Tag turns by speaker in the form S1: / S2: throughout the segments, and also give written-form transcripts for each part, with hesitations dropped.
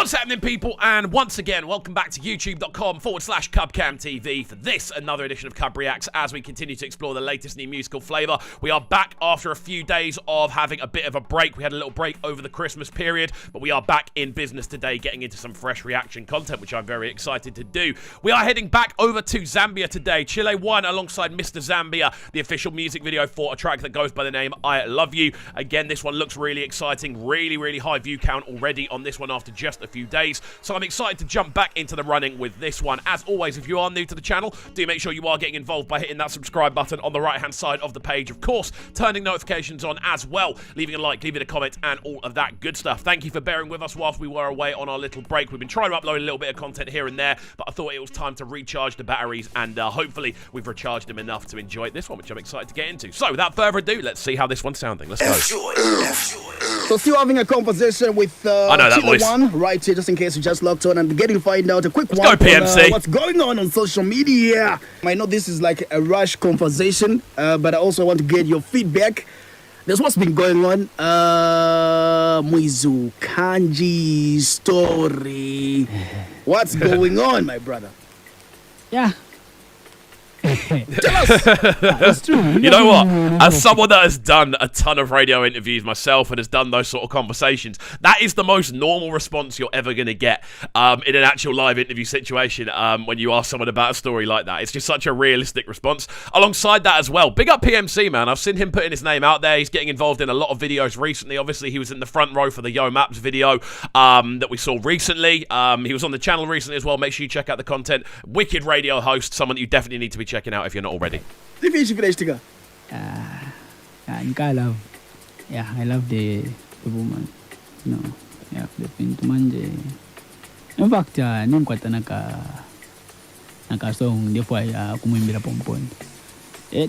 S1: What's happening, people? And once again, welcome back to youtube.com/CubCamTV for this, another edition of CUBREACTS, as we continue to explore the latest new musical flavour. We are back after a few days of having a bit of a break. We had a little break over the Christmas period, but we are back in business today, getting into some fresh reaction content, which I'm very excited to do. We are heading back over to Zambia today. Chile won alongside MrZambia, the official music video for a track that goes by the name I Love You. Again, this one looks really exciting. Really high view count already on this one after just a few days. So I'm excited to jump back into the running with this one. As always, if you are new to the channel, do make sure you are getting involved by hitting that subscribe button on the right-hand side of the page. Of course, turning notifications on as well, leaving a like, leaving a comment, and all of that good stuff. Thank you for bearing with us whilst we were away on our little break. We've been trying to upload a little bit of content here and there, but I thought it was time to recharge the batteries, and hopefully we've recharged them enough to enjoy this one, which I'm excited to get into. So without further ado, let's see how this one's sounding. Let's go.
S2: So still having a conversation with
S1: I know that voice.
S2: One right here, just in case you just logged on and getting to find out a quick
S1: Let's
S2: one
S1: go, PMC.
S2: on, what's going on social media. I know this is like a rush conversation, but I also want to get your feedback. That's what's been going on. Muizu Kanji story. What's going on, my brother?
S3: Yeah.
S2: Tell us.
S3: It's true.
S1: You know what? As someone that has done a ton of radio interviews myself and has done those sort of conversations, that is the most normal response you're ever going to get in an actual live interview situation when you ask someone about a story like that. It's just such a realistic response. Alongside that as well, big up PMC, man. I've seen him putting his name out there. He's getting involved in a lot of videos recently. Obviously, he was in the front row for the Yo Maps video that we saw recently. He was on the channel recently as well. Make sure you check out the content. Wicked radio host, someone that you definitely need to be checking out if you're not already.
S3: I love the woman. No, yeah, the Pintumanje. In fact, nimkwata naka song therefore kumuimbira pomponi.
S1: I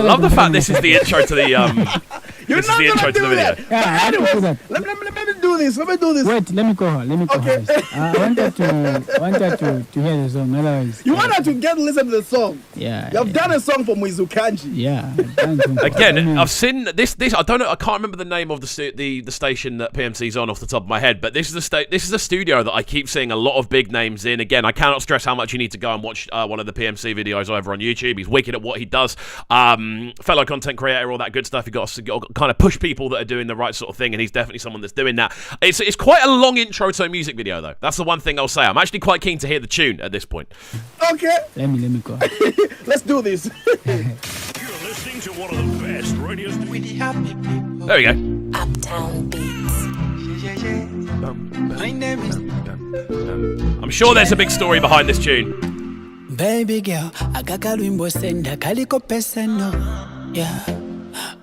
S1: love the fact this is the intro to the
S2: You're
S1: this is
S2: not
S1: the intro
S2: gonna
S1: to the
S2: do
S1: video.
S2: that.
S3: Yeah, I don't do that.
S2: Let me do this. Let me do this.
S3: Wait, let me call her.
S2: Okay.
S3: I wanted to hear the song. Otherwise,
S2: You want her to get listen to the song.
S3: Yeah.
S2: You've done a song for Muizu Kanji.
S3: Yeah.
S1: Again, I've seen this. I don't know. I can't remember the name of the station that PMC's on off the top of my head. But this is a studio that I keep seeing a lot of big names in. Again, I cannot stress how much you need to go and watch one of the PMC videos over on YouTube. He's wicked at what he does. Fellow content creator, all that good stuff. You got to kind of push people that are doing the right sort of thing, and he's definitely someone that's doing that. It's quite a long intro to a music video, though. That's the one thing I'll say. I'm actually quite keen to hear the tune at this point.
S2: Okay.
S3: Let me call.
S2: Let's do this.
S4: You're listening to one of the best radio stations.
S1: There we go.
S5: Uptown Beats.
S4: My name is
S1: I'm sure there's a big story behind this tune.
S6: Baby girl, akakalwimbo senda kaliko pesa no. Yeah.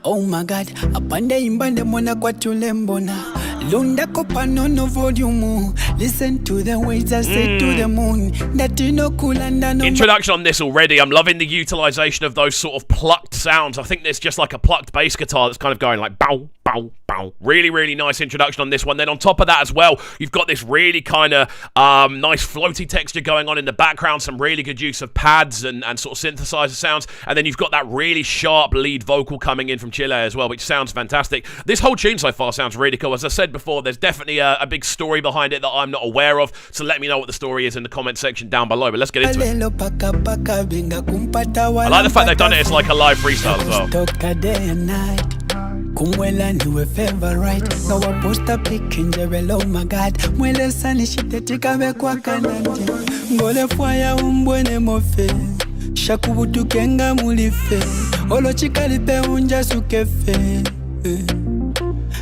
S6: Oh my God, apande imbande mwana kwa tule mbona. Lunda kopano no volume. Listen to the words I say to the moon. Datino kulanda no.
S1: Introduction on this already. I'm loving the utilization of those sort of plucked sounds. I think there's just like a plucked bass guitar that's kind of going like bow, bow, bow. Really nice introduction on this one. Then on top of that as well, you've got this really kind of nice floaty texture going on in the background. Some really good use of pads and sort of synthesizer sounds. And then you've got that really sharp lead vocal coming in from Chile as well, which sounds fantastic. This whole tune so far sounds really cool. As I said before, there's definitely a big story behind it that I'm not aware of. So let me know what the story is in the comment section down below. But let's get into it. I like the fact they've done it as like a live freestyle as well.
S6: Kumwela ndiwe favorite Gawa posta pick njebelo oh my God Mwele sani shitetika bekwa kananje Ngole fwaya umbwene mofe Shakubutu kenga mulife Olo chikalipe unja sukefe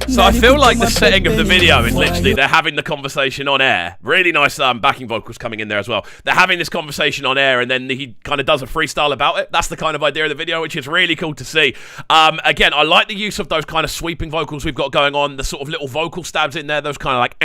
S1: So I feel like the setting of the video is literally they're having the conversation on air. Really nice backing vocals coming in there as well. They're having this conversation on air and then he kind of does a freestyle about it. That's the kind of idea of the video, which is really cool to see. Again, I like the use of those kind of sweeping vocals we've got going on. The sort of little vocal stabs in there. Those kind of like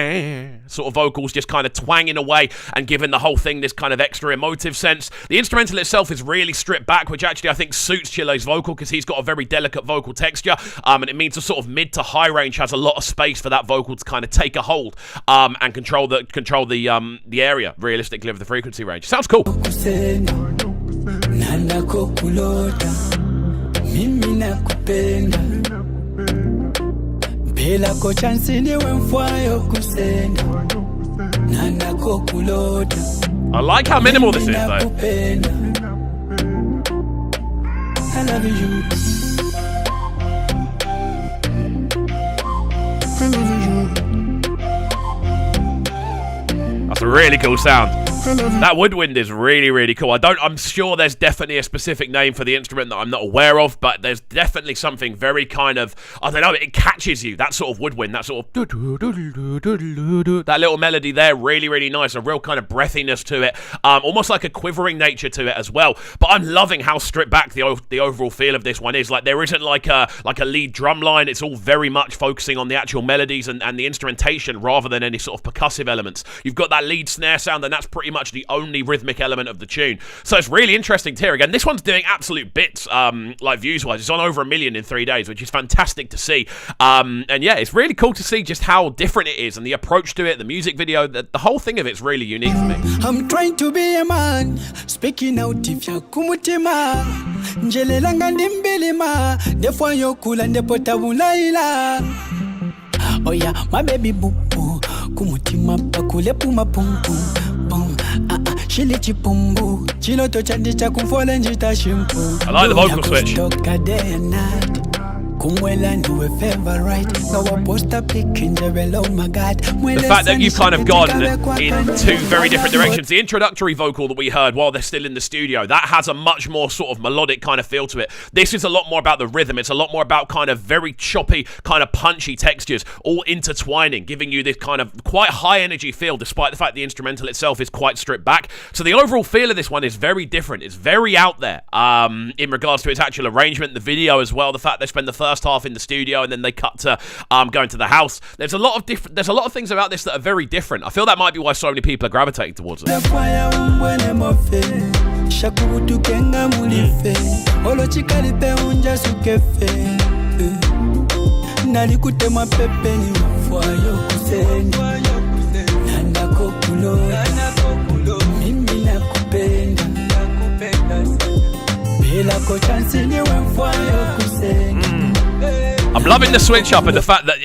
S1: sort of vocals just kind of twanging away and giving the whole thing this kind of extra emotive sense. The instrumental itself is really stripped back, which actually I think suits Chile's vocal because he's got a very delicate vocal texture. And it means a sort of mid to high range has a lot of space for that vocal to kind of take a hold and control the area realistically of the frequency range. Sounds cool. I like how minimal this is, though.
S6: I love you.
S1: That's a really cool sound. That woodwind is really, really cool. I'm sure there's definitely a specific name for the instrument that I'm not aware of, but there's definitely something very kind of, I don't know, it catches you, that sort of woodwind, that sort of that little melody there, really, really nice, a real kind of breathiness to it, almost like a quivering nature to it as well. But I'm loving how stripped back the overall feel of this one is. Like, there isn't like a lead drum line. It's all very much focusing on the actual melodies and the instrumentation rather than any sort of percussive elements. You've got that lead snare sound, and that's pretty much the only rhythmic element of the tune. So it's really interesting to hear. Again, this one's doing absolute bits, like views-wise. It's on over 1 million in 3 days, which is fantastic to see. And yeah, it's really cool to see just how different it is, and the approach to it, the music video, the whole thing of it's really unique for me.
S6: I'm trying to be a man, speaking out if you're kumutima. Njelelanga ndimbilima, defwa yokula ndepotabulaila. Oh yeah, my baby boo boo, kumutima pakule puma pum pum pum. Shili chipumbu, chiloto chandi cha kumfola njita shimpu.
S1: I like the vocal switch.
S6: The
S1: fact that you've kind of gone in two very different directions. The introductory vocal that we heard while they're still in the studio, that has a much more sort of melodic kind of feel to it. This is a lot more about the rhythm. It's a lot more about kind of very choppy, kind of punchy textures, all intertwining, giving you this kind of quite high energy feel, despite the fact the instrumental itself is quite stripped back. So the overall feel of this one is very different. It's very out there in regards to its actual arrangement, the video as well, the fact they spend the first half in the studio and then they cut to going to the house. There's a lot of things about this that are very different. I feel that might be why so many people are gravitating towards it. I'm loving the switch up and the fact that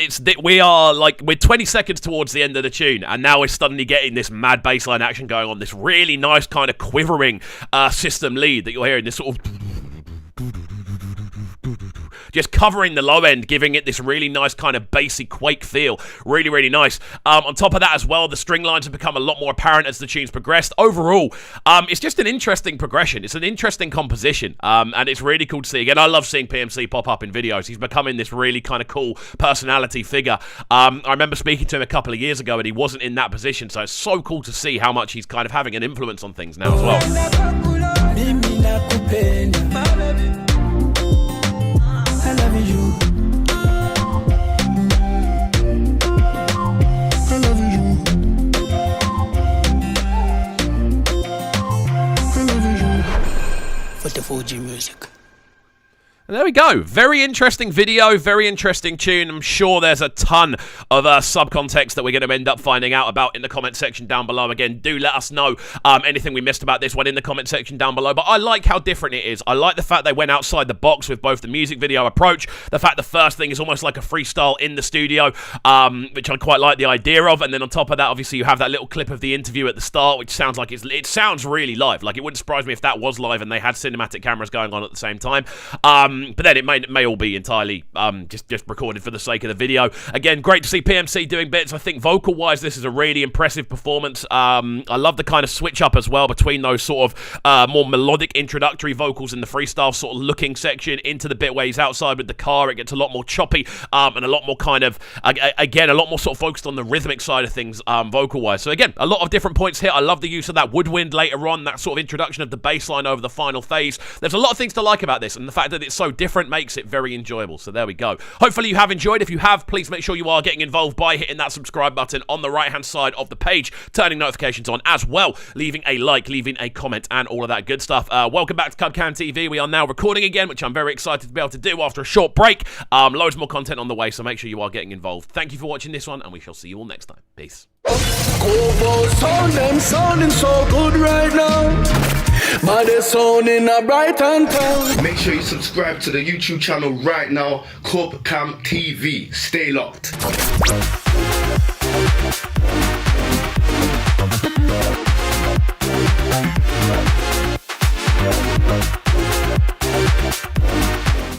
S1: we're 20 seconds towards the end of the tune, and now we're suddenly getting this mad bassline action going on, this really nice kind of quivering system lead that you're hearing, this sort of just covering the low end, giving it this really nice kind of bassy quake feel. Really, really nice. On top of that as well, the string lines have become a lot more apparent as the tune's progressed. Overall, it's just an interesting progression. It's an interesting composition, and it's really cool to see. Again, I love seeing PMC pop up in videos. He's becoming this really kind of cool personality figure. I remember speaking to him a couple of years ago, and he wasn't in that position, so it's so cool to see how much he's kind of having an influence on things now as well.
S6: I love you. I love you. I love you. For the 4G music.
S1: And there we go. Very interesting video, very interesting tune. I'm sure there's a ton of subcontext that we're going to end up finding out about in the comment section down below. Again, do let us know anything we missed about this one in the comment section down below. But I like how different it is. I like the fact they went outside the box with both the music video approach, the fact the first thing is almost like a freestyle in the studio, which I quite like the idea of. And then on top of that, obviously, you have that little clip of the interview at the start, which sounds like it sounds really live. Like, it wouldn't surprise me if that was live and they had cinematic cameras going on at the same time. But then it may all be entirely just recorded for the sake of the video. Again, great to see PMC doing bits. I think vocal-wise, this is a really impressive performance. I love the kind of switch up as well between those sort of more melodic introductory vocals in the freestyle sort of looking section into the bit where he's outside with the car. It gets a lot more choppy and a lot more kind of, again, a lot more sort of focused on the rhythmic side of things vocal-wise. So again, a lot of different points here. I love the use of that woodwind later on, that sort of introduction of the bass line over the final phase. There's a lot of things to like about this, and the fact that it's so different makes it very enjoyable. So there we go. Hopefully you have enjoyed. If you have, please make sure you are getting involved by hitting that subscribe button on the right hand side of the page, turning notifications on as well, leaving a like, leaving a comment, and all of that good stuff. Welcome back to CUBCAM TV. We are now recording again, which I'm very excited to be able to do after a short break. Loads more content on the way, so make sure you are getting involved. Thank you for watching this one, and we shall see you all next time. Peace.
S7: Sounding so good right now. But they're sounding a bright and town.
S8: Make sure you subscribe to the YouTube channel right now, CUBCAM TV. Stay locked.
S9: Bye.